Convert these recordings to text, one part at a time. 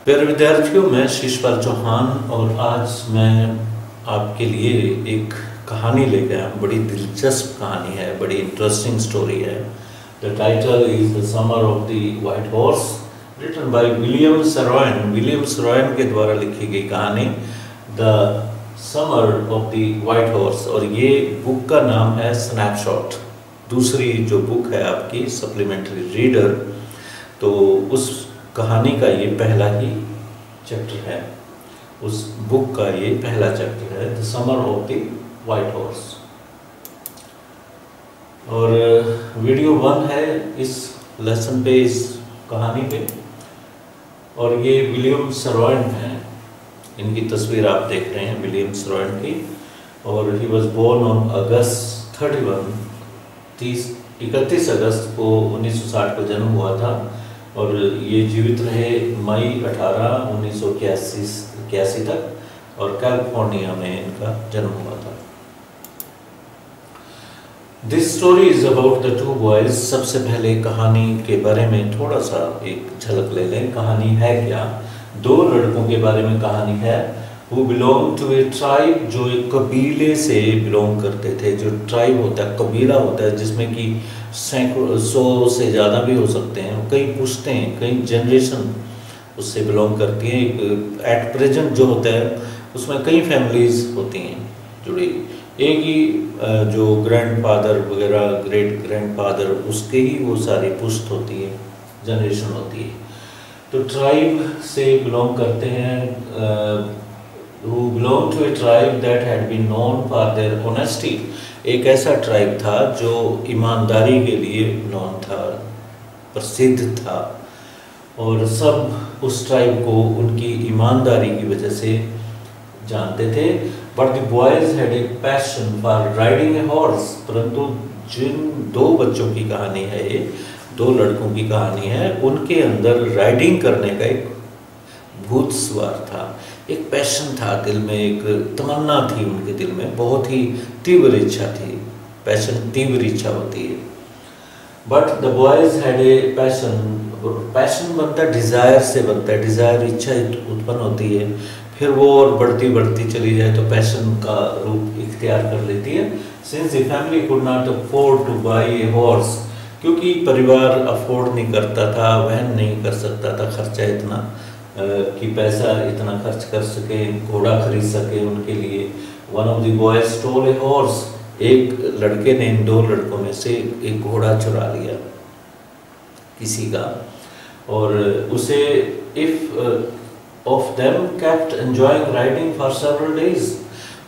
प्यारे विद्यार्थियों, मैं शिशपाल चौहान और आज मैं आपके लिए एक कहानी लेकर आया। बड़ी दिलचस्प कहानी है, बड़ी इंटरेस्टिंग स्टोरी है। The title is the summer of the white horse, written by William Saroyan. William Saroyan के द्वारा लिखी गई कहानी the summer of the white horse, और ये बुक का नाम है स्नैपशॉट। दूसरी जो बुक है आपकी सप्लीमेंट्री रीडर, तो उस कहानी का ये पहला ही चैप्टर है, उस बुक का ये पहला चैप्टर है, the summer of the white horse. और वीडियो 1 है इस लेसन पे, इस कहानी पे, और ये विलियम सरोइन है। इनकी तस्वीर आप देख रहे हैं विलियम सरोइन की। और he was born on August 31 अगस्त को 1960 को जन्म हुआ था, और ये जीवित रहे मई 18, 1981 तक, और कैलिफोर्निया में इनका जन्म हुआ था। This story is about the two boys. सबसे पहले कहानी के बारे में थोड़ा सा एक झलक ले लें। कहानी है क्या? 2 लड़कों के बारे में कहानी है, वो बिलोंग टू ए ट्राइब, जो एक कबीले से बिलोंग करते थे। जो ट्राइब होता है, कबीला होता है, जिसमें कि सैकड़ों 100 से ज़्यादा भी हो सकते हैं, कई पुश्तें, कई जनरेशन उससे बिलोंग करती हैं। एट प्रेजेंट जो होता है उसमें कई फैमिलीज होती हैं जुड़ी। एक ही जो ग्रैंडफादर वगैरह, ग्रेट ग्रैंडफादर, उसके ही वो सारी पुश्त होती है, जनरेशन होती है। तो ट्राइब से बिलोंग करते हैं, who belonged to a tribe that had been known for their honesty। एक ऐसा ट्राइब था जो ईमानदारी के लिए नॉन था, प्रसिद्ध था, और सब उस ट्राइब को उनकी ईमानदारी की वजह से जानते थे। But the boys had a passion for riding a horse. परंतु जिन 2 बच्चों की कहानी है, ये 2 लड़कों की कहानी है, उनके अंदर राइडिंग करने का एक भूत सवार था, एक पैशन था दिल में, एक तमन्ना थी उनके दिल में, बहुत ही तीव्र इच्छा थी। पैशन तीव्र इच्छा होती है। But the boys had a passion बनता है, डिज़ायर से बनता है, डिज़ायर इच्छा उत्पन्न होती है, फिर वो और बढ़ती बढ़ती चली जाए तो पैशन का रूप इख्तियार कर लेती है। Since the family could not afford two by a horse, क्योंकि परिवार अफोर्ड नहीं करता था, वहन नहीं कर सकता था खर्चा इतना कि पैसा इतना खर्च कर सके, घोड़ा खरीद सके उनके लिए। One of the boys stole a horse. एक लड़के ने इन 2 लड़कों में से एक घोड़ा चुरा लिया किसी का, और उसे if of them kept enjoying riding for several days.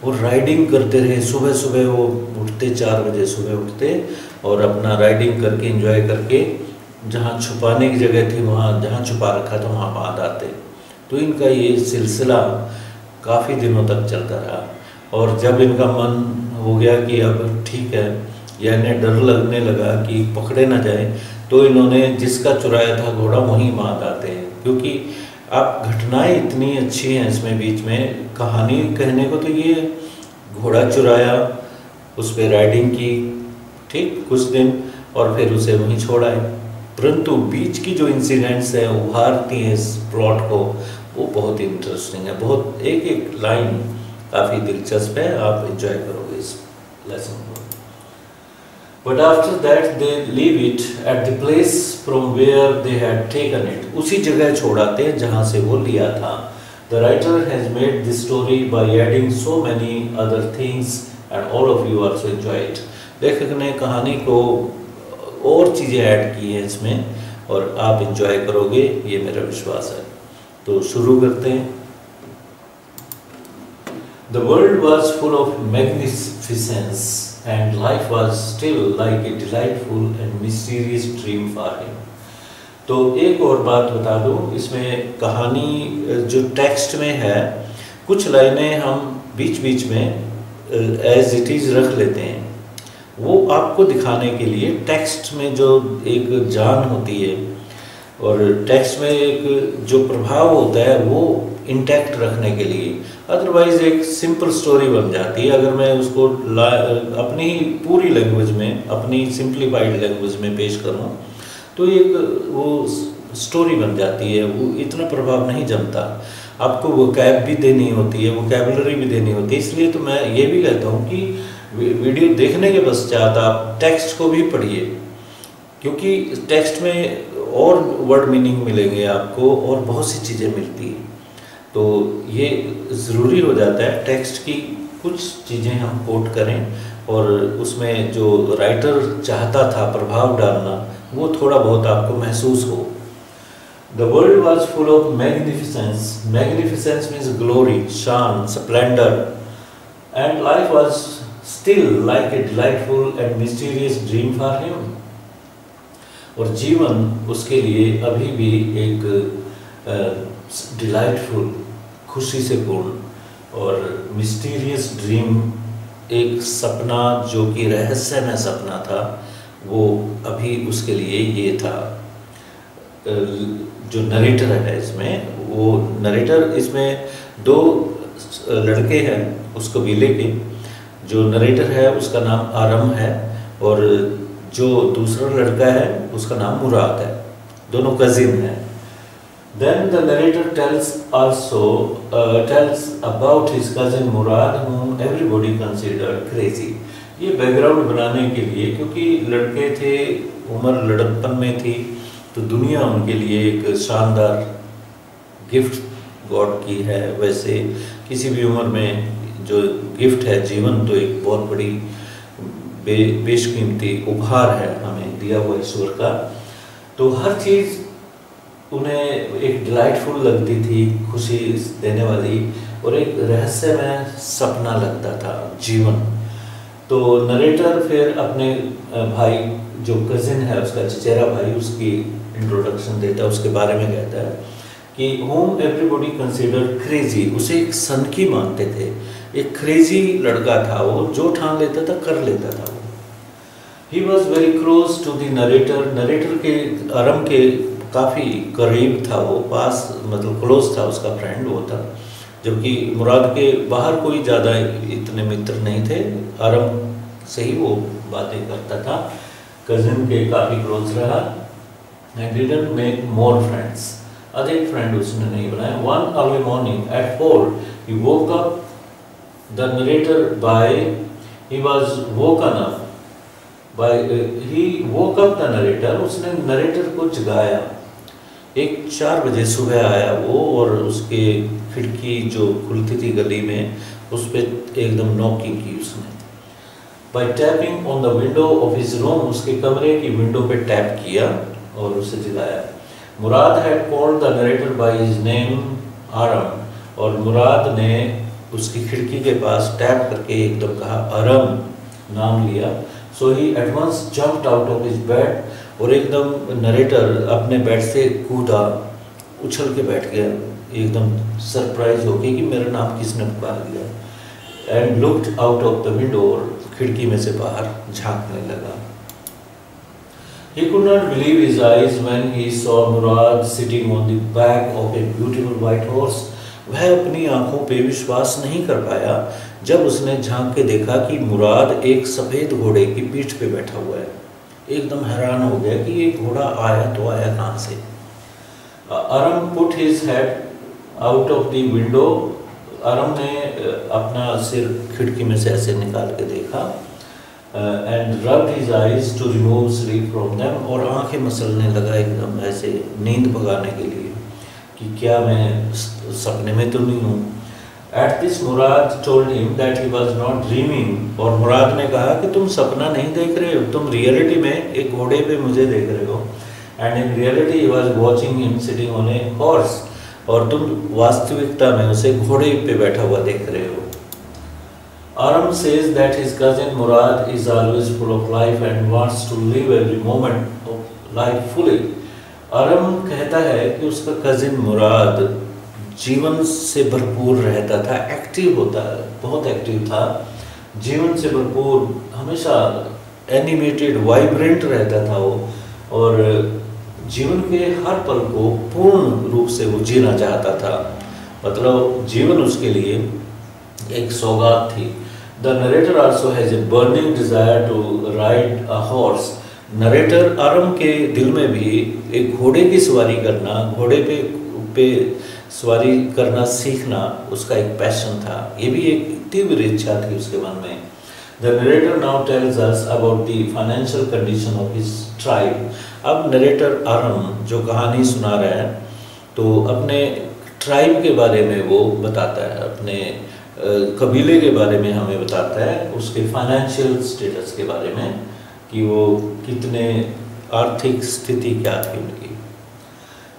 वो राइडिंग करते रहे, सुबह सुबह वो उठते, 4 बजे सुबह उठते और अपना राइडिंग करके एंजॉय करके, जहाँ छुपाने की जगह थी वहाँ, जहाँ छुपा रखा था वहाँ बांध आते। तो इनका ये सिलसिला काफ़ी दिनों तक चलता रहा, और जब इनका मन हो गया कि अब ठीक है, या इन्हें डर लगने लगा कि पकड़े ना जाए, तो इन्होंने जिसका चुराया था घोड़ा वहीं बांध आते हैं। क्योंकि आप घटनाएं इतनी अच्छी हैं इसमें, बीच में कहानी कहने को तो ये घोड़ा चुराया, उस पर राइडिंग की, ठीक कुछ दिन, और फिर उसे वहीं छोड़ा है। परंतु बीच की जो इंसिडेंट्स हैं उभारती हैं इस प्लॉट को, वो बहुत इंटरेस्टिंग है। बहुत एक लाइन काफ़ी दिलचस्प है, आप एंजॉय करोगे इस लेसन को। But after that they leave it at the place from where they had taken it. उसी जगह छोड़ाते हैं जहाँ से वो लिया था। The writer has made this story by adding so many other things and all of you also enjoy it. लेखक ने कहानी को और चीज़ें ऐड की हैं इसमें, और आप एंजॉय करोगे, ये मेरा विश्वास है। तो शुरू करते हैं। The world was full of magnificence and life was still like a delightful and mysterious dream for him। तो एक और बात बता दूं, इसमें कहानी जो टेक्स्ट में है, कुछ लाइनें हम बीच बीच में एज इट इज़ रख लेते हैं, वो आपको दिखाने के लिए टेक्स्ट में जो एक जान होती है और टेक्स्ट में एक जो प्रभाव होता है वो इंटैक्ट रखने के लिए। अदरवाइज एक सिंपल स्टोरी बन जाती है। अगर मैं उसको अपनी पूरी लैंग्वेज में, अपनी सिंप्लीफाइड लैंग्वेज में पेश करूं, तो एक वो स्टोरी बन जाती है, वो इतना प्रभाव नहीं जमता। आपको वो कैब भी देनी होती है, वो कैबलरी भी देनी होती है। इसलिए तो मैं ये भी कहता हूँ कि वीडियो देखने के पश्चात आप टेक्स्ट को भी पढ़िए, क्योंकि टेक्स्ट में और वर्ड मीनिंग मिलेंगे आपको और बहुत सी चीज़ें मिलती हैं। तो ये ज़रूरी हो जाता है टेक्स्ट की कुछ चीज़ें हम कोट करें और उसमें जो राइटर चाहता था प्रभाव डालना वो थोड़ा बहुत आपको महसूस हो। The world was full of magnificence. Magnificence means glory, शान, splendor, and life was still like a delightful and mysterious dream for him. और जीवन उसके लिए अभी भी एक डिलाइटफुल, खुशी से पूर्ण और मिस्टीरियस ड्रीम, एक सपना जो कि रहस्यमय सपना था, वो अभी उसके लिए ये था। जो नरेटर है इसमें, वो नरेटर इसमें दो लड़के हैं उस कबीले के। जो नरेटर है उसका नाम आरम है और जो दूसरा लड़का है उसका नाम मुराद है, दोनों कजिन हैं। Then the narrator tells about his cousin Murad, whom everybody considered crazy. ये बैकग्राउंड बनाने के लिए, क्योंकि लड़के थे, उम्र लड़कपन में थी, तो दुनिया उनके लिए एक शानदार गिफ्ट गॉड की है। वैसे किसी भी उम्र में जो गिफ्ट है जीवन, तो एक बहुत बड़ी बेशकीमती उपहार है हमें दिया हुआ ईश्वर का। तो हर चीज़ उन्हें एक डिलाइटफुल लगती थी, खुशी देने वाली, और एक रहस्यमय सपना लगता था जीवन। तो नरेटर फिर अपने भाई जो कजिन है, उसका चचेरा भाई, उसकी इंट्रोडक्शन देता है, उसके बारे में कहता है कि whom everybody considered crazy, उसे एक सनकी मानते थे, एक क्रेजी लड़का था वो, जो ठान लेता था कर लेता था वो। He was very close to the narrator, narrator के आरम के काफ़ी करीब था वो, पास मतलब क्लोज था, उसका फ्रेंड वो था। जबकि मुराद के बाहर कोई ज़्यादा इतने मित्र नहीं थे, आरम से ही वो बातें करता था, कजिन के काफ़ी क्लोज रहा। And didn't make more friends, अधिक फ्रेंड उसने नहीं बनाया। One early morning at 4 he woke up the narrator by, he was woken up by, he woke up the narrator, उसने नरेटर को जगाया। एक 4 बजे सुबह आया वो, और उसके खिड़की जो खुलती थी गली में, उस पर एकदम नॉकिंग की उसने। Bye tapping on the window of his room, उसके कमरे की विंडो पे टैप किया और उसे जगाया। Mourad had called the narrator by his name Aram, और मुराद ने उसकी खिड़की के पास टैप करके एकदम कहा आरम, नाम लिया। So he at once jumped out of his bed, और एकदम नरेटर अपने बेड से कूदा, उछल के बैठ गया, एकदम सरप्राइज हो गई कि मेरा नाम किसने पुकार दिया। And looked out of the window, और खिड़की में से बाहर झांकने लगा। He could not believe his eyes when he saw Murad sitting on the back of a beautiful white horse. वह अपनी आंखों पे विश्वास नहीं कर पाया जब उसने झांक के देखा कि मुराद एक सफ़ेद घोड़े की पीठ पे बैठा हुआ है। एकदम हैरान हो गया कि ये घोड़ा आया तो आया कहाँ से। Aram put his head out of the window, Aram ने अपना सिर खिड़की में से ऐसे निकाल के देखा। And rubbed his eyes to remove sleep from them, और आंखें मसलने लगा एकदम ऐसे नींद भगाने के लिए कि क्या मैं सपने में तो नहीं हूँ। At this Murad told him that he was not dreaming, और मुराद ने कहा कि तुम सपना नहीं देख रहे हो, तुम रियलिटी में एक घोड़े पे मुझे देख रहे हो। And in reality he was watching him sitting on a horse, और तुम वास्तविकता में उसे घोड़े पे बैठा हुआ देख रहे हो। Aram says that his cousin Murad is always full of life and wants to live every moment of life fully. Aram कहता है कि उसका कजिन मुराद जीवन से भरपूर रहता था, एक्टिव होता है, बहुत एक्टिव था, जीवन से भरपूर, हमेशा एनिमेटेड, वाइब्रेंट रहता था वो, और जीवन के हर पल को पूर्ण रूप से वो जीना चाहता था। मतलब जीवन उसके लिए एक सौगात थी। The narrator also has a burning desire to ride a horse, narrator Aram के दिल में भी एक घोड़े की सवारी करना, घोड़े पे सवारी करना सीखना उसका एक पैशन था। ये भी एक तीव्र इच्छा थी उसके मन में। The narrator now tells us about the financial condition of his tribe. अब नरेटर आरम जो कहानी सुना रहा है तो अपने ट्राइब के बारे में वो बताता है, अपने कबीले के बारे में हमें बताता है, उसके फाइनेंशियल स्टेटस के बारे में कि वो कितने आर्थिक स्थिति क्या थी उनकी।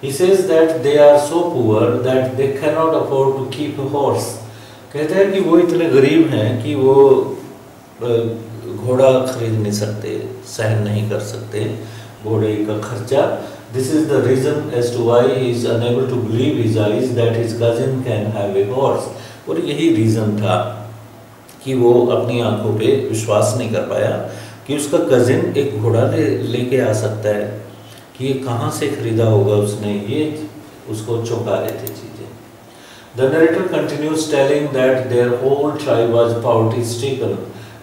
He says that they are so poor that they cannot afford to keep a horse. कहते हैं कि वो इतने गरीब हैं कि वो घोड़ा खरीद नहीं सकते, सहन नहीं कर सकते घोड़े का खर्चा। This is the reason as to why he is unable to believe his eyes that his cousin can have a horse. और यही रीज़न था कि वो अपनी आंखों पे विश्वास नहीं कर पाया कि उसका कजिन एक घोड़ा लेके आ सकता है, कि ये कहाँ से खरीदा होगा उसने, ये उसको चौंका रहे थे चीज़ें। The narrator continues telling that their whole tribe was poverty stricken.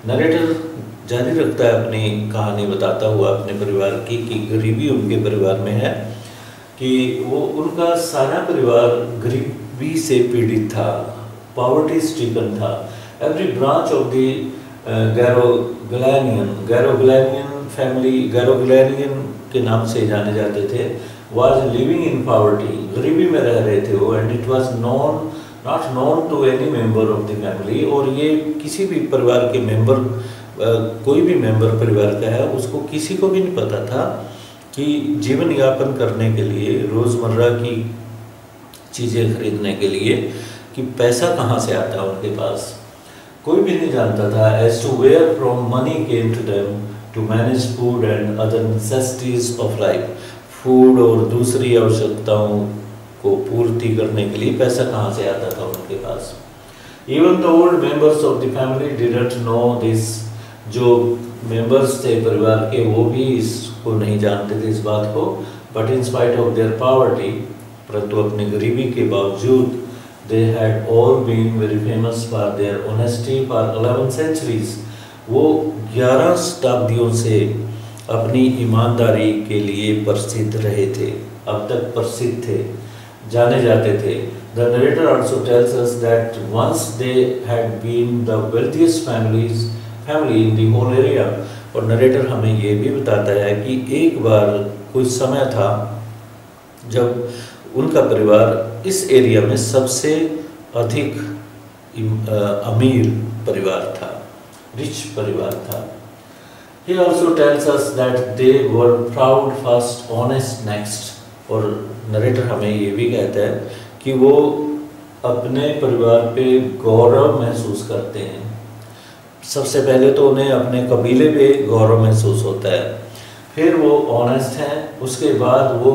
Narrator जारी रखता है अपनी कहानी बताता हुआ अपने परिवार की कि गरीबी उनके परिवार में है, कि वो उनका सारा परिवार गरीबी से पीड़ित था, पॉवर्टी स्ट्रिकन था। Every branch of the Garoghlanian family, Garoghlanian के नाम से जाने जाते थे, वाज लिविंग इन पॉवर्टी, गरीबी में रह रहे थे वो। And it was not known to any member of the family, और ये किसी भी परिवार के मेंबर, कोई भी मेंबर परिवार का है उसको किसी को भी नहीं पता था कि जीवन यापन करने के लिए, रोज़मर्रा की चीज़ें खरीदने के लिए कि पैसा कहाँ से आता है उनके पास, कोई भी नहीं जानता था। As to where from money came to them to manage food and other necessities of life, food और दूसरी आवश्यकताओं को पूर्ति करने के लिए पैसा कहाँ से आता था उनके पास। Even the old members of the family didn't know this, जो मेंबर्स थे परिवार के वो भी इसको नहीं जानते थे इस बात को। But in spite of their poverty, परंतु अपनी गरीबी के बावजूद, they had all been very famous for their honesty for 11 centuries। वो 11 शताब्दियों से अपनी ईमानदारी के लिए प्रसिद्ध रहे थे, अब तक प्रसिद्ध थे, जाने जाते थे। The narrator also tells us that once they had been the wealthiest family in the whole area। और नरेटर हमें ये भी बताता है कि एक बार कुछ समय था जब उनका परिवार इस एरिया में सबसे अधिक अमीर परिवार था, रिच परिवार था। He also tells us that they were proud first, honest next। और नरेटर हमें ये भी कहता है कि वो अपने परिवार पे गौरव महसूस करते हैं। सबसे पहले तो उन्हें अपने कबीले पे गौरव महसूस होता है, फिर वो ऑनेस्ट हैं, उसके बाद वो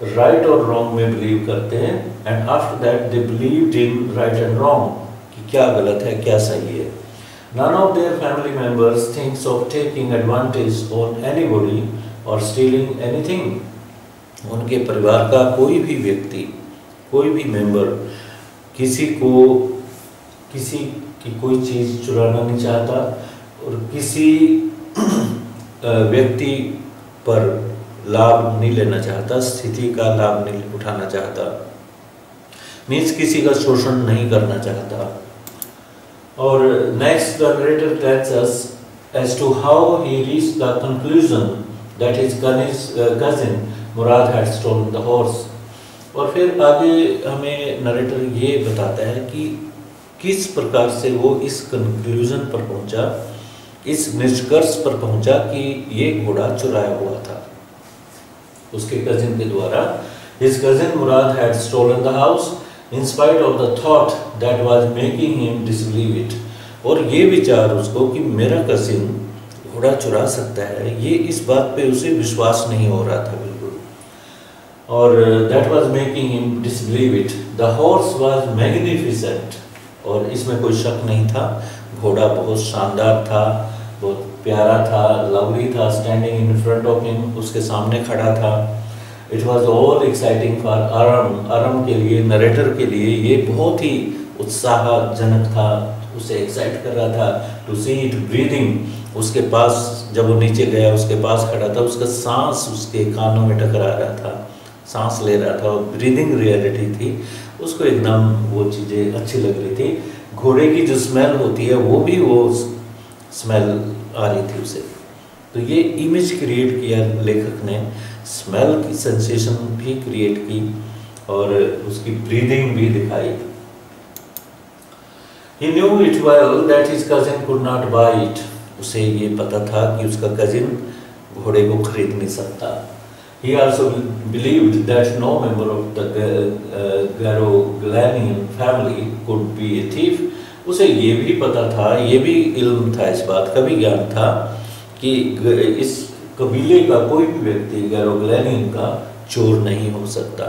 राइट और रॉन्ग में बिलीव करते हैं। And after that they believed in right and wrong, कि क्या गलत है क्या सही है। None of their family members thinks of taking advantage on anybody or stealing anything। उनके परिवार का कोई भी व्यक्ति, कोई भी मेंबर किसी की कोई चीज़ चुराना नहीं चाहता और किसी व्यक्ति पर लाभ नहीं लेना चाहता, स्थिति का लाभ नहीं उठाना चाहता, मीन्स किसी का शोषण नहीं करना चाहता। और next the narrator tells us as to how he reached the conclusion that his cousin Murad had stolen the horse. और फिर आगे हमें नरेटर ये बताता है कि किस प्रकार से वो इस कंक्लूजन पर पहुंचा, इस निष्कर्ष पर पहुंचा कि ये घोड़ा चुराया हुआ था उसके कजिन के द्वारा। His cousin Murad had stolen the house in spite of the thought that was making him disbelieve it। और ये विचार उसको कि मेरा कजिन घोड़ा चुरा सकता है, ये इस बात पे उसे विश्वास नहीं हो रहा था बिल्कुल। और that was making him disbelieve it। The horse was magnificent। और इसमें कोई शक नहीं था, घोड़ा बहुत शानदार था, बहुत प्यारा था, लवली था, standing in front of him, उसके सामने खड़ा था। It was all exciting for Aram. Aram के लिए, नरेटर के लिए ये बहुत ही उत्साहजनक था, उसे एक्साइट कर रहा था टू सी इट ब्रीदिंग। उसके पास जब वो नीचे गया, उसके पास खड़ा था, उसका सांस उसके कानों में टकरा रहा था, सांस ले रहा था और ब्रीदिंग रियलिटी थी, उसको एकदम वो चीज़ें अच्छी लग रही थी। घोड़े की जो स्मेल होती है वो भी वो स्मेल आ रही थी उसे। तो ये इमेज क्रिएट किया लेखक ने, स्मेल की सेंसेशन भी क्रिएट की और उसकी ब्रीदिंग भी दिखाई। He knew it well that his cousin could not buy it. उसे ये पता था कि उसका कजिन घोड़े को खरीद नहीं सकता। He also believed that no member of the Garoglanian family could be a thief. उसे ये भी पता था, ये भी इल्म था, इस बात का भी ज्ञान था कि इस कबीले का कोई भी व्यक्ति गैरोग्लैनियन का चोर नहीं हो सकता।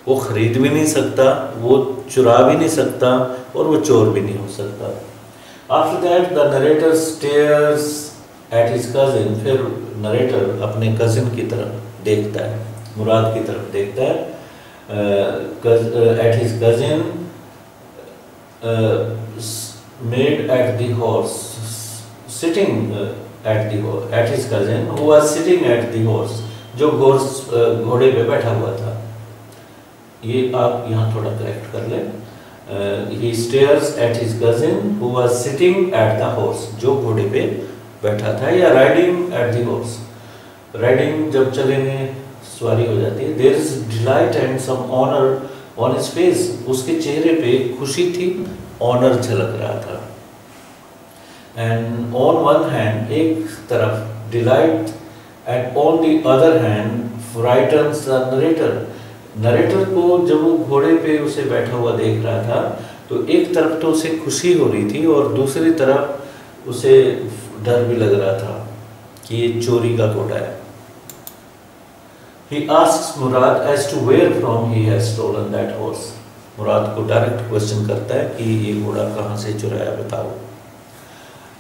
वो खरीद भी नहीं सकता, वो चुरा भी नहीं सकता और वो चोर भी नहीं हो सकता। After that the narrator stairs at his cousin. फिर नरेटर अपने कजिन की तरफ देखता है, मुराद की तरफ देखता है। Eight his cousin made at the horse sitting at his cousin who was sitting at the horse. जो घोड़े पे बैठा हुआ था। ये आप यहाँ थोड़ा करेक्ट कर लें। He stares at his cousin who was sitting at the horse. जो घोड़े पे बैठा था, या riding at the horse. Riding जब चलेंगे, सवारी हो जाती है। There is delight and some honour on his face. उसके चेहरे पे खुशी थी, ऑनर झलक रहा था। एंड ऑन वन हैंड, एक तरफ delight, and on the other hand frightens the narrator. Narrator को जब वो घोड़े पे उसे बैठा हुआ देख रहा था तो एक तरफ तो उसे खुशी हो रही थी और दूसरी तरफ उसे डर भी लग रहा था कि ये चोरी का घोड़ा है। He asks Murad as to where from he has stolen that horse. मुराद को डायरेक्ट क्वेश्चन करता है कि ये घोड़ा कहाँ से चुराया, बताओ।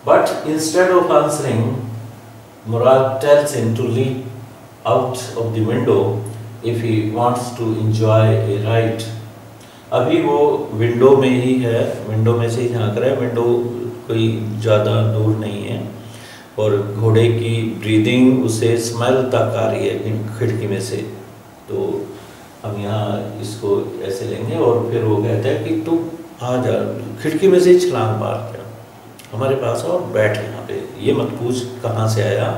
But instead of answering, Murad tells him to leap out of the window if he wants to enjoy a ride. अभी वो विंडो में ही है, विंडो में से ही झांक रहा है। विंडो कोई ज़्यादा दूर नहीं है और घोड़े की ब्रीदिंग उसे स्मेल तक आ रही है खिड़की में से। तो हम यहाँ इसको ऐसे लेंगे और फिर वो कहता है कि तू आ जा, खिड़की में से छलांग मार जा, हमारे पास और बैठ यहाँ पे, ये मत पूछ कहाँ से आया।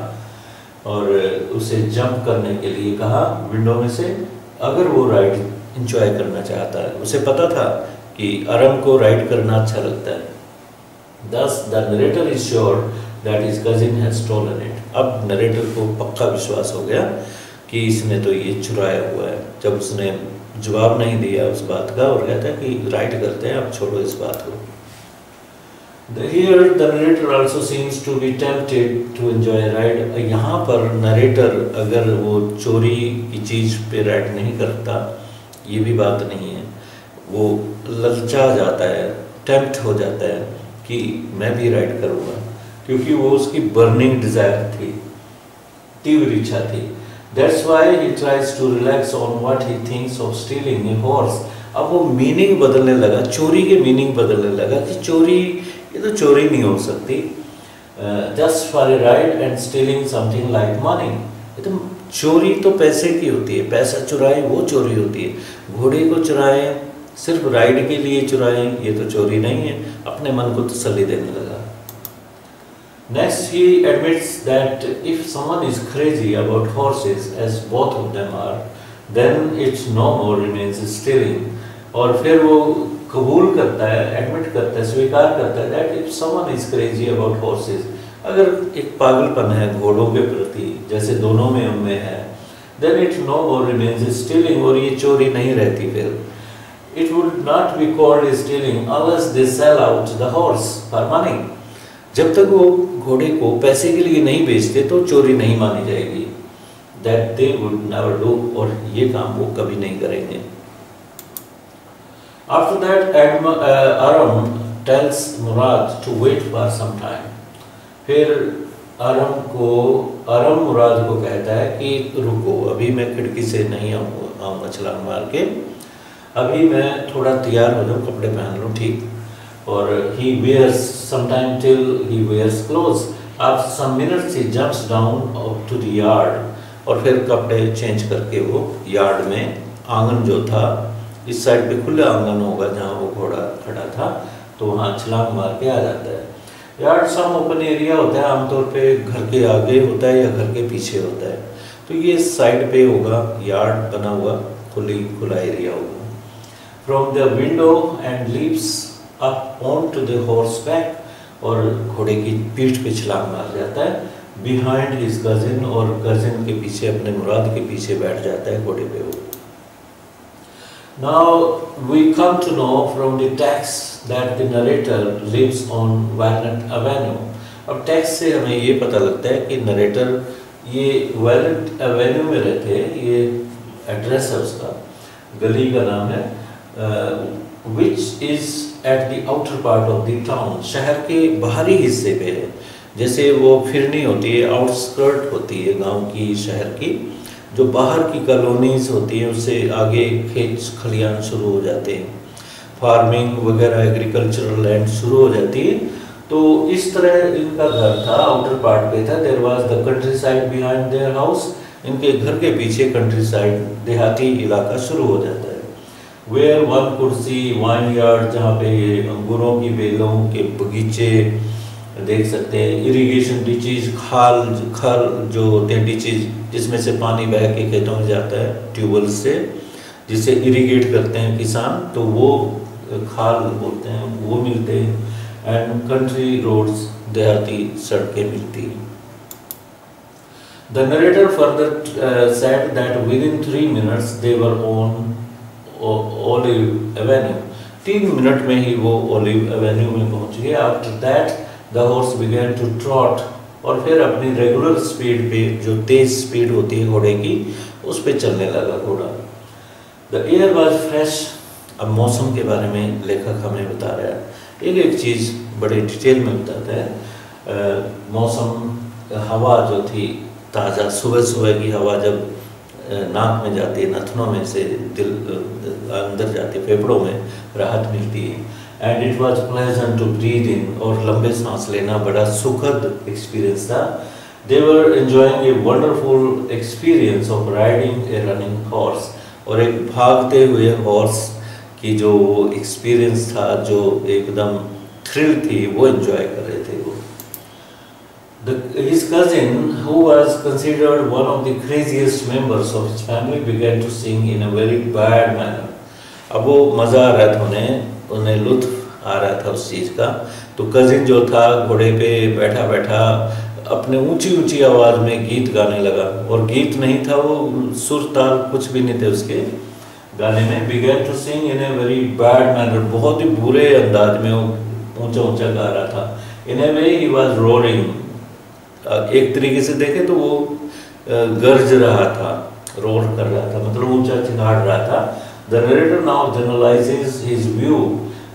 और उसे जंप करने के लिए कहा विंडो में से, अगर वो राइड एंजॉय करना चाहता है। उसे पता था कि अरम को राइड करना अच्छा लगता है। Thus the narrator is sure that his cousin has stolen it. अब नरेटर को पक्का विश्वास हो गया कि इसने तो ये चुराया हुआ है। जब उसने जवाब नहीं दिया उस बात का और कहता है कि राइड करते हैं, अब छोड़ो इस बात को। Here the narrator also seems to be tempted to enjoy a ride. यहाँ पर नरेटर अगर वो चोरी की चीज़ पे राइड नहीं करता, ये भी बात नहीं है, वो ललचा जाता है, टेम्प्ट हो जाता है कि मैं भी राइड करूँगा, क्योंकि वो उसकी बर्निंग डिज़ायर थी, तीव्र इच्छा थी। That's why he tries to relax on what he thinks of stealing a horse. अब वो मीनिंग बदलने लगा, चोरी के मीनिंग बदलने लगा कि चोरी, ये तो चोरी नहीं हो सकती। Just for a ride and stealing something like money. ये तो चोरी तो पैसे की होती है, पैसा चुराए वो चोरी होती है। घोड़े को चुराए, सिर्फ राइड के लिए चुराए, ये तो चोरी नहीं है। अपने मन को तसल्ली देने लगा। Next, he admits that if someone is crazy about horses, as both of them are, then it no more remains stealing. और फिर वो कबूल करता है, एडमिट करता है, स्वीकार करता है that if someone is crazy about horses, अगर एक पागलपन है घोड़ों के प्रति, जैसे दोनों में उनमें है, then it no more remains stealing, और ये चोरी नहीं रहती फिर। It would not be called stealing unless they sell out the horse for money. जब तक वो घोड़े को पैसे के लिए नहीं बेचते तो चोरी नहीं मानी जाएगी। That they would never do, और ये काम वो कभी नहीं करेंगे। After that, Aram tells Murad to wait for some time. फिर अरम मुराद को कहता है कि रुको, अभी मैं खिड़की से नहीं आऊँगा छलांग मार के, अभी मैं थोड़ा तैयार हो जाऊँ, कपड़े पहन लूँ, ठीक। or he wears sometime till he wears clothes. After some minutes he jumps down to the yard, और फिर कपड़े चेंज करके वो यार्ड में, आंगन जो था इस साइड पे खुला आंगन होगा जहाँ वो घोड़ा खड़ा था, तो वहाँ छलांग मार के आ जाता है। यार्ड सम ओपन एरिया होता है, आमतौर पे घर के आगे होता है या घर के पीछे होता है, तो ये साइड पे होगा, यार्ड बना हुआ खुला एरिया होगा। From the window and leaps up on to the horse back, और घोड़े की पीठ पे छलांग मार जाता है। बिहाइंड हिज कजिन, और कजिन के पीछे, अपने मुराद के पीछे बैठ जाता है घोड़े पे वो। Now we come to know from the text that the narrator lives on Walnut Avenue. अब टेक्स्ट से हमें ये पता लगता है कि नरेटर ये वैलेंट एवेन्यू में रहते हैं, ये एड्रेस है उसका, गली का नाम है, which is at the outer part of the town, शहर के बाहरी हिस्से पे है। जैसे वो फिरनी होती है, आउटस्कर्ट होती है गांव की, शहर की, जो बाहर की कॉलोनीज होती है उससे आगे खेत खलियान शुरू हो जाते हैं, फार्मिंग वगैरह एग्रीकल्चरल लैंड शुरू हो जाती है। तो इस तरह इनका घर था, आउटर पार्ट पे था। There was the countryside behind their house, इनके घर के पीछे कंट्री साइड, देहाती इलाका शुरू हो जाता है। Where one could see vineyard, जहाँ पे ये अंगूरों की बेलों के बगीचे देख सकते हैं, इरिगेशन डिचेज, खाल जो होते हैं डिचेज, जिसमें से पानी बह के खेतों में जाता है ट्यूबवेल से, जिसे इरिगेट करते हैं किसान, तो वो खाल बोलते हैं, वो मिलते हैं। एंड कंट्री रोड्स, देहाती सड़कें मिलती हैं। The narrator further said that within 3 minutes they were on Olive Avenue. 3 minute में ही वो Olive Avenue में पहुंच गए। After that the horse began to trot, और फिर अपनी रेगुलर स्पीड पे, जो तेज स्पीड होती है घोड़े की, उस पे चलने लगा घोड़ा। The air was fresh. अब मौसम के बारे में लेखक हमें बता रहा है, एक चीज़ बड़े डिटेल में बताता है। मौसम, हवा जो थी ताज़ा, सुबह की हवा जब नाक में जाती है, नथनों में से दिल अंदर जाती है, फेफड़ों में राहत मिलती है। And it was pleasant to breathe in, और लंबे सांस लेना बड़ा सुखद एक्सपीरियंस था। They were enjoying a wonderful experience of riding a running horse, और एक भागते हुए हॉर्स की जो एक्सपीरियंस था, जो एकदम थ्रिल थी, वो एंजॉय कर रहे थे वो। His cousin, who was considered one of the craziest members of his family, began to sing in a very bad manner. अब वो मज़ा आ रहा था उन्हें लुत्फ आ रहा था उस चीज़ का। तो कजिन जो था घोड़े पे बैठा बैठा अपने ऊंची आवाज़ में गीत गाने लगा, और गीत नहीं था वो, सुर ताल कुछ भी नहीं थे उसके गाने में। began to sing in a very bad manner, बहुत ही बुरे अंदाज में वो ऊंचा गा रहा था। in a way he was roaring, एक तरीके से देखे तो वो गर्ज रहा था, रोर कर रहा था, मतलब ऊंचा चिंगाड़ रहा था। The narrator now generalizes his view.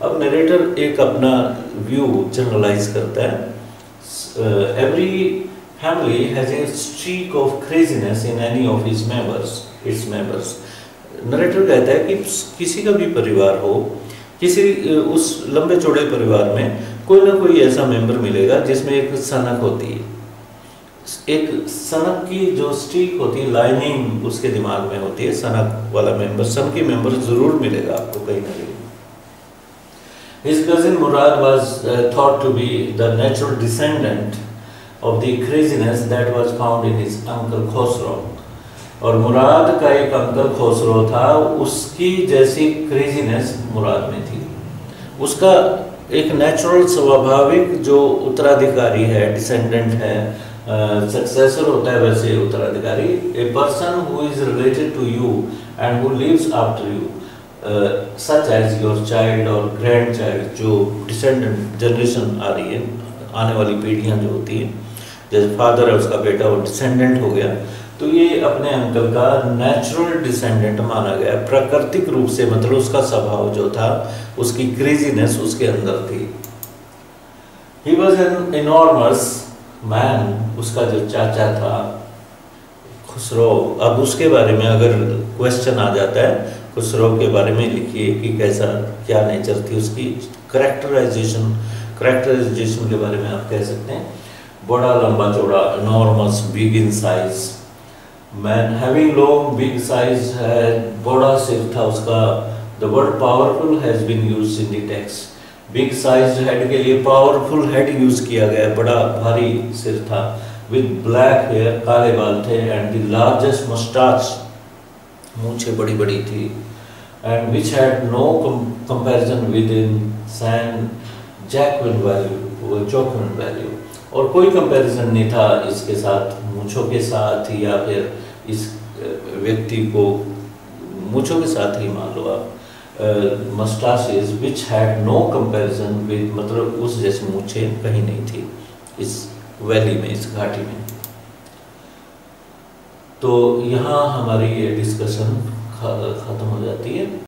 अब नरेटर एक अपना व्यू जनरलाइज करता है। Every family has a streak of craziness in any of its members. Narrator कहता है कि किसी का भी परिवार हो, किसी उस लंबे चौड़े परिवार में कोई ना कोई ऐसा मेंबर मिलेगा जिसमें एक सनक होती है। एक सनक की जो स्ट्रीक होती है, लाइनिंग उसके दिमाग में होती है, सनक वाला मेंबर, सनकी मेंबर जरूर मिलेगा आपको कहीं ना कहीं। His cousin Murad was thought to be the natural descendant of the craziness that was found in his uncle Khosrow. और मुराद का एक अंकल खोसरो था, उसकी जैसी क्रेजीनेस मुराद में थी। उसका एक नेचुरल स्वाभाविक जो उत्तराधिकारी है, डिसेंडेंट है, सक्सेसर होता है वैसे उत्तराधिकारी, a person who is related to you and who lives after you, such as your child और ग्रैंड चाइल्ड, जो डिसेंडेंट जनरेशन आ रही है, आने वाली पीढ़ियां जो होती हैं, जैसे फादर है उसका बेटा वो डिसेंडेंट हो गया, तो ये अपने अंकल का नेचुरल डिसेंडेंट माना गया, प्राकृतिक रूप से, मतलब उसका स्वभाव जो था, उसकी क्रेजीनेस उसके अंदर थी। He was an enormous man, उसका जो चाचा था खुसरो, अब उसके बारे में अगर क्वेश्चन आ जाता है, खुसरो के बारे में लिखिए कि कैसा क्या नेचर थी उसकी। करेक्टराइजेशन के बारे में आप कह सकते हैं बड़ा लंबा चौड़ा, enormous, big in size, man having long big size है, बड़ा सिर था उसका। The word powerful has been used in the text. Big size head के लिए पावरफुल हेड यूज किया गया, बड़ा भारी सिर था। विद ब्लैक हेयर, काले बाल थे। एंड द लार्जेस्ट मस्टाच, मूंछें बड़ी बड़ी थी। And which had no comparison with in San Joaquin Valley, Joaquin Valley, और कोई कंपैरिजन नहीं था इसके साथ, मूंछों के साथ, या फिर इस व्यक्ति को मूंछों के साथ ही मान लो आप। Moustaches which had no comparison with, मतलब उस जैसी मूंछें कहीं नहीं थी इस वैली में, इस घाटी में। तो यहाँ हमारी ये डिस्कशन खत्म हो जाती है।